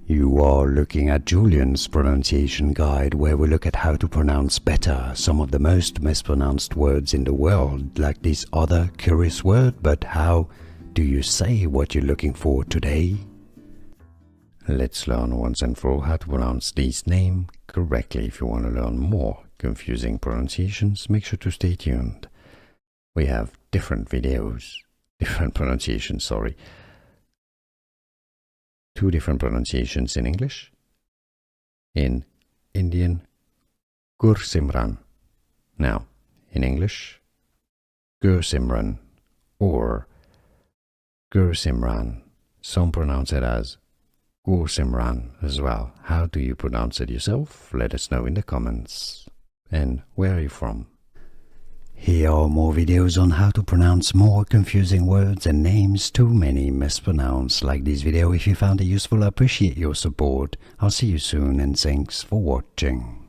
You are looking at Julian's pronunciation guide, where we look at how to pronounce better some of the most mispronounced words in the world, like this other curious word. But how do you say what you're looking for today? Let's learn once and for all how to pronounce this name correctly. If you want to learn more confusing pronunciations, make sure to stay tuned. We have different pronunciations, two different pronunciations in English. In Indian, Gursimran. Now, in English, Gursimran or Gursimran. Some pronounce it as Gursimran as well. How do you pronounce it yourself? Let us know in the comments. And where are you from? Here are more videos on how to pronounce more confusing words and names too many mispronounced. Like this video if you found it useful. I appreciate your support. I'll see you soon and thanks for watching.